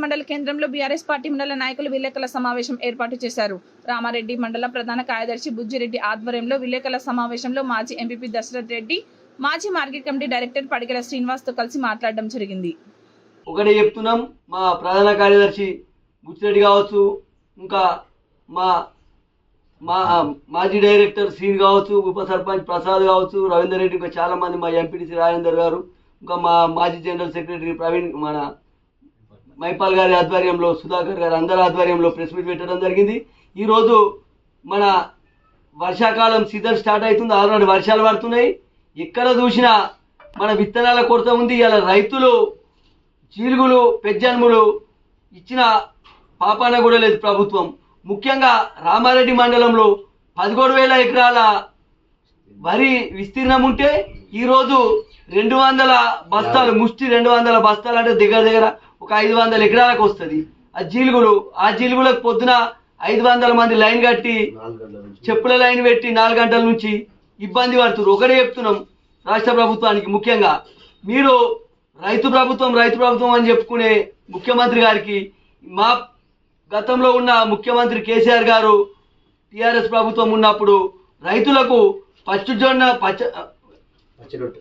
మండల కేంద్రంలో BRS party మండల నాయకులు విలేకరుల సమావేశం ఏర్పాటు చేశారు. రామారెడ్డి మండల ప్రధాన కార్యదర్శి బుజ్జిరెడ్డి ఆధ్వర్యంలో విలేకరుల సమావేశంలో మాజీ ఎంపీపీ దశరథ్ రెడ్డి, మాజీ market committee director Padigala Srinivas తో కలిసి మాట్లాడడం జరిగింది. ఒకటే చెప్తున్నాం, మా ప్రధాన కార్యదర్శి బుజ్జిరెడ్డి కావచ్చు, ఇంకా మా మాజీ డైరెక్టర్ శ్రీని కావచ్చు, ఉప సర్పంచ్ ప్రసాద్ కావచ్చు, రవీందర్ రెడ్డి, ఇంకా చాలా మంది, మా ఎంపీటీసీ రాజేందర్ గారు, ఇంకా మా మాజీ జనరల్ సెక్రటరీ ప్రవీణ్, మన మైపాల్ గారి ఆధ్వర్యంలో, సుధాకర్ గారి అందరి ఆధ్వర్యంలో ప్రెస్ మీట్ పెట్టడం జరిగింది. ఈరోజు మన వర్షాకాలం సీజన్ స్టార్ట్ అవుతుంది. ఆల్రెడీ వర్షాలు పడుతున్నాయి. ఎక్కడ చూసినా మన విత్తనాల కొరత ఉంది. ఇలా రైతులు చీలుగులు పెజ్జన్ములు ఇచ్చిన పాపాన కూడా లేదు ప్రభుత్వం. ముఖ్యంగా రామారెడ్డి మండలంలో 11,000 ఎకరాల వరి విస్తీర్ణం ఉంటే ఈరోజు 200 బస్తాలు, ముష్టి 200 బస్తాలు అంటే దగ్గర ఒక 500 ఎకరాలకు వస్తుంది. ఆ జీలుగులకు పొద్దున 500 మంది లైన్ కట్టి చెప్పుల లైన్ పెట్టి 4 గంటల నుంచి ఇబ్బంది పడుతున్నారు. ఒకటే చెప్తున్నాం రాష్ట్ర ప్రభుత్వానికి, ముఖ్యంగా మీరు రైతు ప్రభుత్వం అని చెప్పుకునే ముఖ్యమంత్రి గారికి, మా గతంలో ఉన్న ముఖ్యమంత్రి కేసీఆర్ గారు టీఆర్ఎస్ ప్రభుత్వం ఉన్నప్పుడు రైతులకు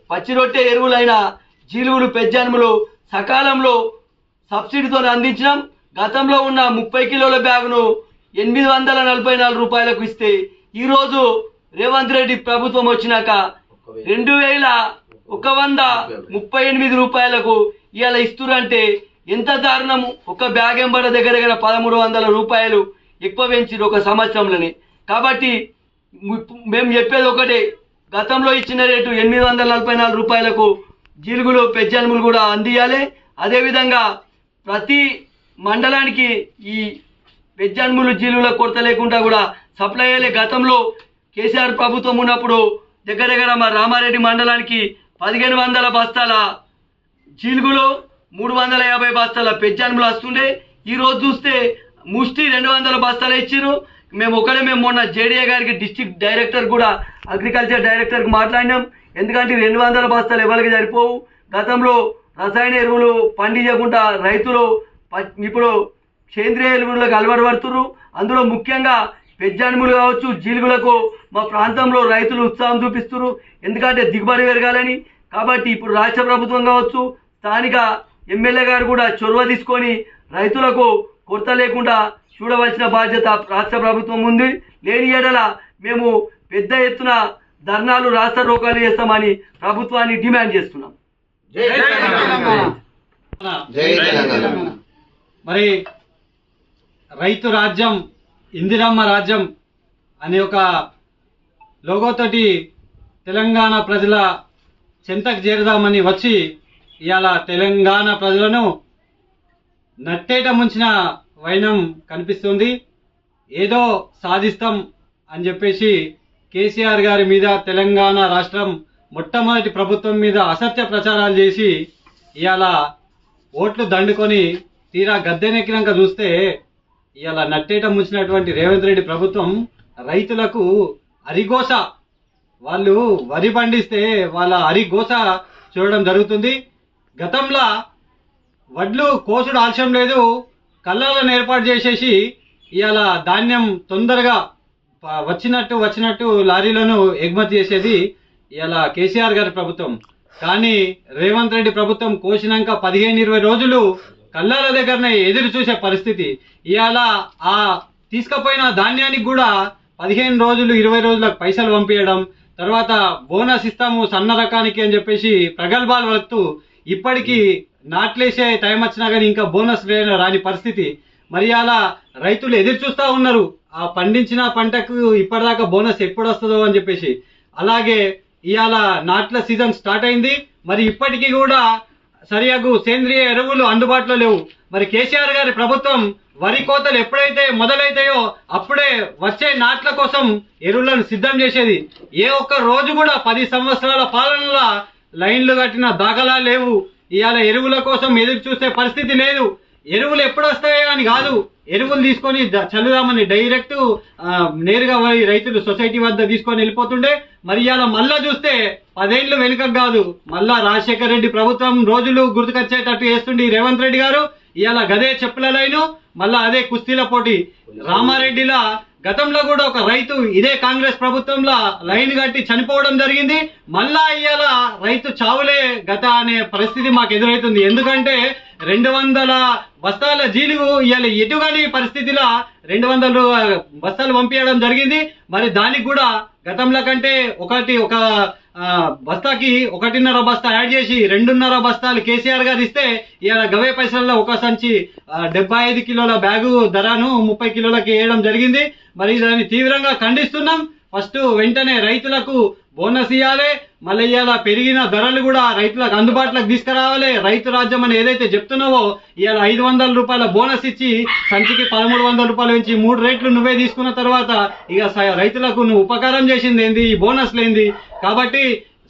పచ్చి రొట్టె ఎరువులైన జీలుగులు పెజ్జన్ములు సకాలంలో సబ్సిడీతో అందించడం. గతంలో ఉన్న 30 కిలోల బ్యాగును 844 రూపాయలకు ఇస్తే ఈరోజు రేవంత్ రెడ్డి ప్రభుత్వం వచ్చినాక 2,138 రూపాయలకు ఇవాళ ఇస్తురంటే ఎంత దారుణం. ఒక బ్యాగ్ ఎంబడ దగ్గర 1,300 రూపాయలు ఎక్కువ పెంచారు ఒక సంవత్సరంలోనే. కాబట్టి మేము చెప్పేది ఒకటే, గతంలో ఇచ్చిన రేటు 844 రూపాయలకు జీలుగులు పెజ్జన్ములు కూడా అందియాలి. అదేవిధంగా ప్రతి మండలానికి ఈ పెజ్జన్ములు జీలుగుల కొరత లేకుండా కూడా సప్లై అయ్యే. గతంలో కేసీఆర్ ప్రభుత్వం ఉన్నప్పుడు దగ్గర మా రామారెడ్డి మండలానికి 1,500 బస్తాల జీలుగులు, 350 బస్తాల పెజ్జన్ములు వస్తుండే. ఈరోజు చూస్తే ముష్టి 200 బస్తాలు ఇచ్చారు. మేము మొన్న జేడీఏ గారికి, డిస్ట్రిక్ట్ డైరెక్టర్ కూడా, అగ్రికల్చర్ డైరెక్టర్కి మాట్లాడినాం. ఎందుకంటే 200 బస్తాలు ఎవరికి సరిపోవు. గతంలో రసాయన ఎరువులు పండించకుండా రైతులు ఇప్పుడు సేంద్రియ ఎరువులకు అలవాటు పడుతున్నారు. అందులో ముఖ్యంగా పెజ్జన్ములు కావచ్చు, జీలుగులకు మా ప్రాంతంలో రైతులు ఉత్సాహం చూపిస్తున్నారు. ఎందుకంటే దిగుబడి పెరగాలని. కాబట్టి ఇప్పుడు రాష్ట్ర ప్రభుత్వం కావచ్చు, స్థానిక ఎమ్మెల్యే గారు కూడా చొరవ తీసుకొని రైతులకు కొరత లేకుండా చూడవలసిన బాధ్యత రాష్ట్ర ప్రభుత్వం ఉంది. లేని ఎడల మేము పెద్ద ఎత్తున ధర్నాలు, రాస్తా రోకాలు చేస్తామని ప్రభుత్వాన్ని డిమాండ్ చేస్తున్నాం. మరి రైతు రాజ్యం, ఇందిరమ్మ రాజ్యం అనే ఒక లోగోతోటి తెలంగాణ ప్రజల చెంతకు చేరదామని వచ్చి ఇవాళ తెలంగాణ ప్రజలను నట్టేట ముంచిన వైనం కనిపిస్తుంది. ఏదో సాధిస్తాం అని చెప్పేసి కేసీఆర్ గారి మీద, తెలంగాణ రాష్ట్రం మొట్టమొదటి ప్రభుత్వం మీద అసత్య ప్రచారాలు చేసి ఇవాళ ఓట్లు దండుకొని తీరా గద్దెనెక్కినాక చూస్తే ఇవాళ నట్టేట ముంచినటువంటి రేవంత్ రెడ్డి ప్రభుత్వం రైతులకు అరిగోస, వాళ్ళు వరి పండిస్తే వాళ్ళ అరిగోస చూడడం జరుగుతుంది. గతంలో వడ్లు కోసుడు ఆలస్యం లేదు, కళ్ళాలను ఏర్పాటు చేసేసి ఇవాళ ధాన్యం తొందరగా వచ్చినట్టు లారీలను ఎగుమతి చేసేది ఇవాళ కేసీఆర్ గారి ప్రభుత్వం. కానీ రేవంత్ రెడ్డి ప్రభుత్వం కోసినాక 15-20 రోజులు కళ్ళాల దగ్గరనే ఎదురు చూసే పరిస్థితి. ఇవాళ ఆ తీసుకుపోయిన ధాన్యానికి కూడా 15 రోజులు 20 రోజులకు పైసలు పంపించడం, తర్వాత బోనస్ ఇస్తాము సన్న రకానికి అని చెప్పేసి ప్రగల్భాలు వలుతూ ఇప్పటికీ నాట్లేసే టైం వచ్చినా కానీ ఇంకా బోనస్ రాని పరిస్థితి. మరి అలా రైతులు ఎదురు చూస్తూ ఉన్నారు ఆ పండించిన పంటకు ఇప్పటిదాకా బోనస్ ఎప్పుడు వస్తుందో అని చెప్పేసి. అలాగే ఇవాళ నాట్ల సీజన్ స్టార్ట్ అయింది. మరి ఇప్పటికీ కూడా సరియగు సేంద్రియ ఎరువులు అందుబాటులో లేవు. మరి కేసీఆర్ గారి ప్రభుత్వం వరి కోతలు ఎప్పుడైతే మొదలైతాయో అప్పుడే వచ్చే నాట్ల కోసం ఎరువులను సిద్ధం చేసేది. ఏ ఒక్క రోజు కూడా 10 సంవత్సరాల పాలనలో లైన్లు కట్టిన దాఖలా లేవు. ఇవాళ ఎరువుల కోసం ఎదురు చూసే పరిస్థితి లేదు. ఎరువులు ఎప్పుడు వస్తాయో అని కాదు, ఎరువులు తీసుకొని చల్లుదామని డైరెక్ట్ నేరుగా రైతులు సొసైటీ వద్ద తీసుకొని వెళ్ళిపోతుండే. మరి ఇవాళ మళ్ళా చూస్తే 10 ఏళ్ళు వెనుక కాదు, మళ్ళా రాజశేఖర్ రెడ్డి ప్రభుత్వం రోజులు గుర్తుకొచ్చేటట్టు చేస్తుండే రేవంత్ రెడ్డి గారు. ఇవాళ గదే చెప్పుల లైను, మళ్ళా అదే కుస్తీల పోటీ. రామారెడ్డిలా గతంలో కూడా ఒక రైతు ఇదే కాంగ్రెస్ ప్రభుత్వంలో లైన్ కట్టి చనిపోవడం జరిగింది. మళ్ళా ఇవాళ రైతు చావులే గత అనే పరిస్థితి మాకు ఎదురవుతుంది. ఎందుకంటే 200 బస్తాల జీలుగు ఇవాళ ఎటుగాని పరిస్థితిలో 200 బస్తాలు పంపించడం జరిగింది. మరి దానికి కూడా గతంలో కంటే ఒక బస్తాకి 1.5 బస్తా యాడ్ చేసి 2.5 బస్తాలు కేసీఆర్ గారు ఇస్తే ఇవాళ గవే పైసల్లో ఒక సంచి 75 కిలోల బ్యాగు ధరను 30 కిలోలకి వేయడం జరిగింది. మరి దాన్ని తీవ్రంగా ఖండిస్తున్నాం. ఫస్ట్ వెంటనే రైతులకు బోనస్ ఇవ్వాలి, మళ్ళీ ఇవాళ పెరిగిన ధరలు కూడా రైతులకు అందుబాటులోకి తీసుకురావాలి. రైతు రాజ్యం అని ఏదైతే చెప్తున్నావో ఇవాళ 500 రూపాయల బోనస్ ఇచ్చి సంచికి 1300 రూపాయలు ఇచ్చి 3 రేట్లు నువ్వే తీసుకున్న తర్వాత ఇక రైతులకు నువ్వు ఉపకారం చేసింది ఏంది, ఈ బోనస్ లేంది. కాబట్టి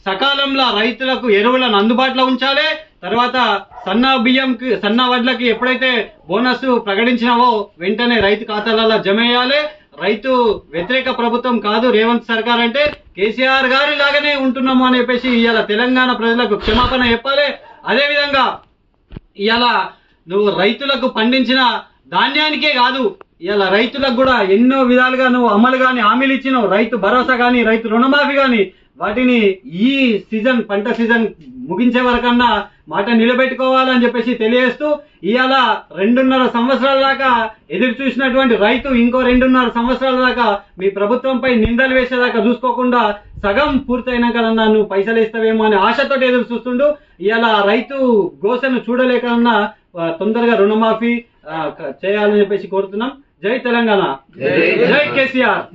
సకాలంలో రైతులకు ఎరువులను అందుబాటులో ఉంచాలి. తర్వాత సన్న వడ్లకి ఎప్పుడైతే బోనస్ ప్రకటించినావో వెంటనే రైతు ఖాతాలలో జమ చేయాలి. రైతు వ్యతిరేక ప్రభుత్వం కాదు రేవంత్ సర్కార్ అంటే, కేసీఆర్ గారి లాగానే ఉంటున్నాము అని చెప్పేసి ఇవాళ తెలంగాణ ప్రజలకు క్షమాపణ చెప్పాలి. అదేవిధంగా ఇవాళ నువ్వు రైతులకు పండించిన ధాన్యానికే కాదు, ఇవాళ రైతులకు కూడా ఎన్నో విధాలుగా నువ్వు అమలు కానీ హామీలు ఇచ్చినావు. రైతు భరోసా కానీ, రైతు రుణమాఫీ కానీ, వాటిని ఈ సీజన్ పంట సీజన్ ముగించే వరకన్నా మాట నిలబెట్టుకోవాలని చెప్పేసి తెలియజేస్తూ ఇవాళ 2.5 సంవత్సరాల దాకా ఎదురు చూసినటువంటి రైతు ఇంకో 2.5 సంవత్సరాల దాకా మీ ప్రభుత్వంపై నిందలు వేసేదాకా చూసుకోకుండా సగం పూర్తయినాకన్నా నువ్వు పైసలు ఇస్తావేమో అనే ఆశతో ఎదురు చూస్తుండు. ఇవాళ రైతు గోసను చూడలేకన్నా తొందరగా రుణమాఫీ చేయాలని చెప్పేసి కోరుతున్నాం. జై తెలంగాణ, జై కేసీఆర్.